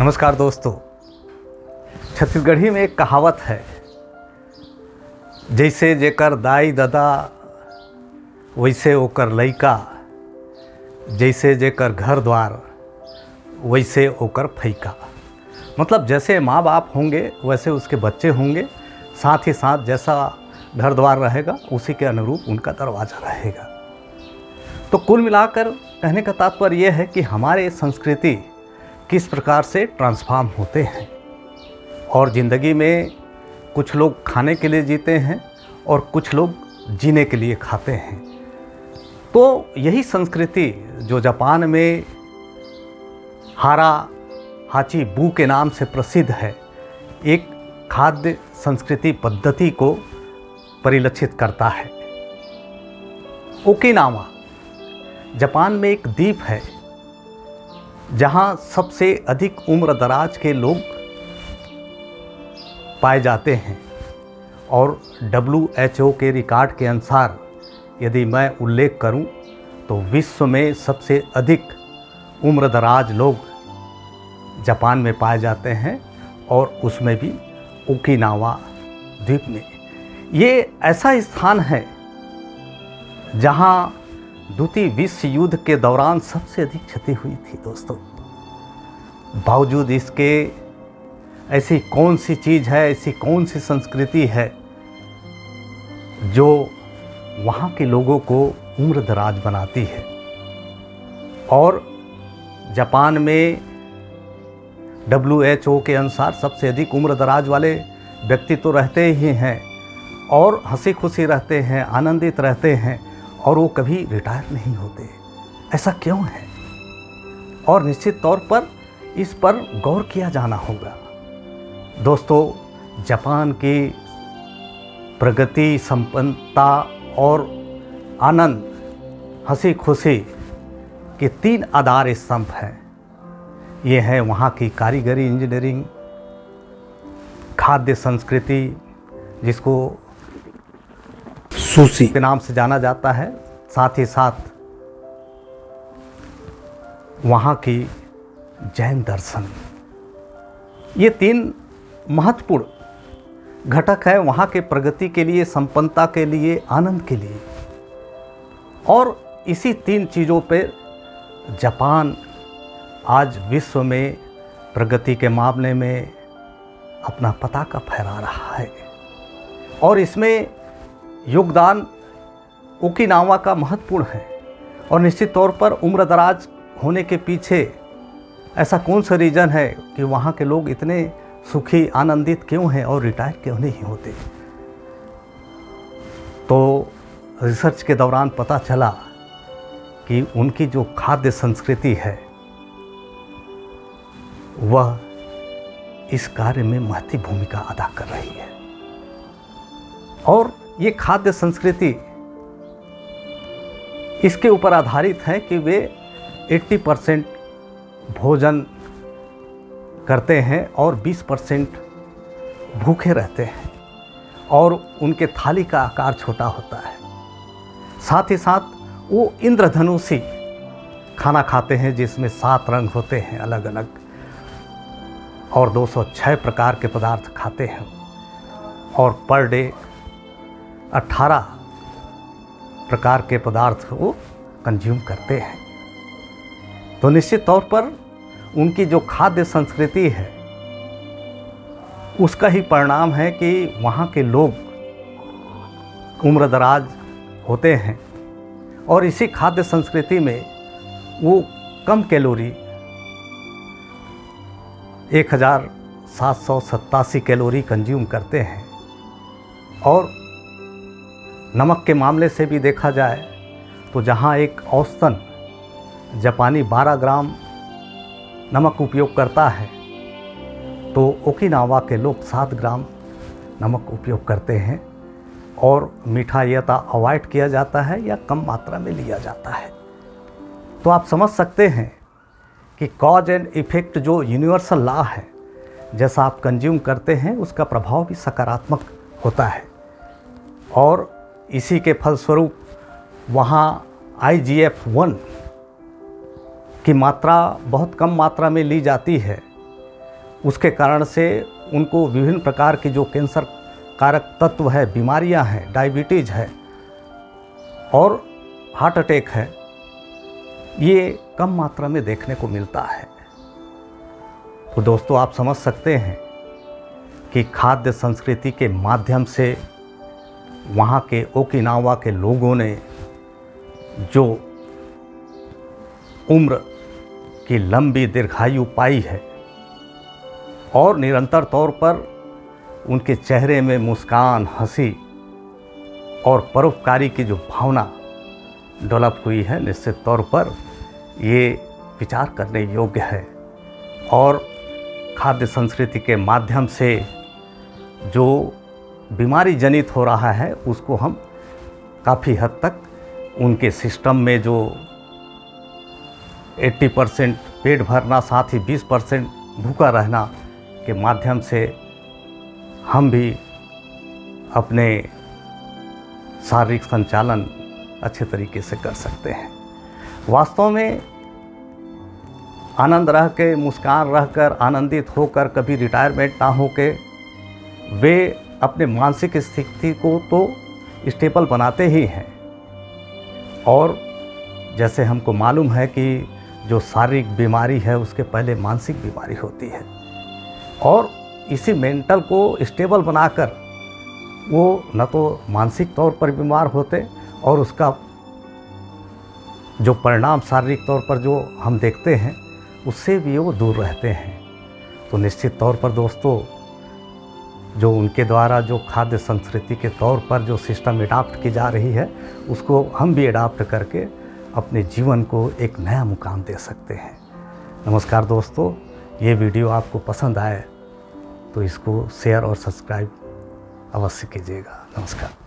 नमस्कार दोस्तों। छत्तीसगढ़ी में एक कहावत है, जैसे जेकर दाई दादा वैसे ओकर लइका, जैसे जेकर घर द्वार वैसे ओकर फैका। मतलब जैसे माँ बाप होंगे वैसे उसके बच्चे होंगे, साथ ही साथ जैसा घर द्वार रहेगा उसी के अनुरूप उनका दरवाज़ा रहेगा। तो कुल मिलाकर कहने का तात्पर्य यह है कि हमारे संस्कृति किस प्रकार से ट्रांसफॉर्म होते हैं और ज़िंदगी में कुछ लोग खाने के लिए जीते हैं और कुछ लोग जीने के लिए खाते हैं। तो यही संस्कृति जो जापान में हारा हाची बू के नाम से प्रसिद्ध है, एक खाद्य संस्कृति पद्धति को परिलक्षित करता है। ओकिनावा जापान में एक द्वीप है जहाँ सबसे अधिक उम्र दराज के लोग पाए जाते हैं और WHO के रिकॉर्ड के अनुसार यदि मैं उल्लेख करूं तो विश्व में सबसे अधिक उम्र दराज लोग जापान में पाए जाते हैं और उसमें भी ओकिनावा द्वीप में। ये ऐसा स्थान है जहां द्वितीय विश्व युद्ध के दौरान सबसे अधिक क्षति हुई थी दोस्तों। बावजूद इसके ऐसी कौन सी चीज़ है, ऐसी कौन सी संस्कृति है जो वहाँ के लोगों को उम्र दराज बनाती है। और जापान में WHO के अनुसार सबसे अधिक उम्र दराज वाले व्यक्ति तो रहते ही हैं और हंसी खुशी रहते हैं, आनंदित रहते हैं और वो कभी रिटायर नहीं होते। ऐसा क्यों है? और निश्चित तौर पर इस पर गौर किया जाना होगा। दोस्तों, जापान की प्रगति, संपन्नता और आनंद, हंसी खुशी के 3 आधार स्तंभ हैं। ये हैं वहाँ की कारीगरी, इंजीनियरिंग, खाद्य संस्कृति जिसको सुशी के नाम से जाना जाता है, साथ ही साथ वहाँ की जैन दर्शन। ये 3 महत्वपूर्ण घटक है वहाँ के प्रगति के लिए, संपन्नता के लिए, आनंद के लिए। और इसी 3 चीज़ों पे जापान आज विश्व में प्रगति के मामले में अपना पताका फहरा रहा है। और इसमें योगदान ओकिनावा का महत्वपूर्ण है। और निश्चित तौर पर उम्र दराज होने के पीछे ऐसा कौन सा रीज़न है कि वहाँ के लोग इतने सुखी, आनंदित क्यों हैं और रिटायर क्यों नहीं होते। तो रिसर्च के दौरान पता चला कि उनकी जो खाद्य संस्कृति है वह इस कार्य में महत्वपूर्ण भूमिका अदा कर रही है। और ये खाद्य संस्कृति इसके ऊपर आधारित है कि वे 80% भोजन करते हैं और 20% भूखे रहते हैं और उनके थाली का आकार छोटा होता है। साथ ही साथ वो इंद्रधनुषी खाना खाते हैं जिसमें 7 रंग होते हैं अलग अलग, और 206 प्रकार के पदार्थ खाते हैं और पर डे 18 प्रकार के पदार्थ वो कंज्यूम करते हैं। तो निश्चित तौर पर उनकी जो खाद्य संस्कृति है उसका ही परिणाम है कि वहाँ के लोग उम्र दराज होते हैं। और इसी खाद्य संस्कृति में वो कम कैलोरी 1787 कैलोरी कंज्यूम करते हैं। और नमक के मामले से भी देखा जाए तो जहाँ एक औसतन जापानी 12 ग्राम नमक उपयोग करता है तो ओकिनावा के लोग 7 ग्राम नमक उपयोग करते हैं। और मीठा या तो अवॉइड किया जाता है या कम मात्रा में लिया जाता है। तो आप समझ सकते हैं कि कॉज एंड इफ़ेक्ट जो यूनिवर्सल लॉ है, जैसा आप कंज्यूम करते हैं उसका प्रभाव भी सकारात्मक होता है। और इसी के फलस्वरूप वहाँ IGF-1 की मात्रा बहुत कम मात्रा में ली जाती है उसके कारण से उनको विभिन्न प्रकार की जो कैंसर कारक तत्व है, बीमारियां हैं, डायबिटीज है और हार्ट अटैक है, ये कम मात्रा में देखने को मिलता है। तो दोस्तों, आप समझ सकते हैं कि खाद्य संस्कृति के माध्यम से वहाँ के ओकिनावा के लोगों ने जो उम्र की लंबी दीर्घायु पाई है और निरंतर तौर पर उनके चेहरे में मुस्कान, हंसी और परोपकारी की जो भावना डेवलप हुई है, निश्चित तौर पर ये विचार करने योग्य है। और खाद्य संस्कृति के माध्यम से जो बीमारी जनित हो रहा है उसको हम काफ़ी हद तक उनके सिस्टम में जो 80% पेट भरना, साथ ही 20% भूखा रहना के माध्यम से हम भी अपने शारीरिक संचालन अच्छे तरीके से कर सकते हैं। वास्तव में आनंद रह के, मुस्कान रह कर, आनंदित होकर, कभी रिटायरमेंट ना हो के वे अपने मानसिक स्थिति को तो स्टेबल बनाते ही हैं। और जैसे हमको मालूम है कि जो शारीरिक बीमारी है उसके पहले मानसिक बीमारी होती है, और इसी मेंटल को स्टेबल बनाकर वो न तो मानसिक तौर पर बीमार होते और उसका जो परिणाम शारीरिक तौर पर जो हम देखते हैं उससे भी वो दूर रहते हैं। तो निश्चित तौर पर दोस्तों, जो उनके द्वारा जो खाद्य संस्कृति के तौर पर जो सिस्टम एडाप्ट की जा रही है उसको हम भी एडाप्ट करके अपने जीवन को एक नया मुकाम दे सकते हैं। नमस्कार दोस्तों, ये वीडियो आपको पसंद आए तो इसको शेयर और सब्सक्राइब अवश्य कीजिएगा। नमस्कार।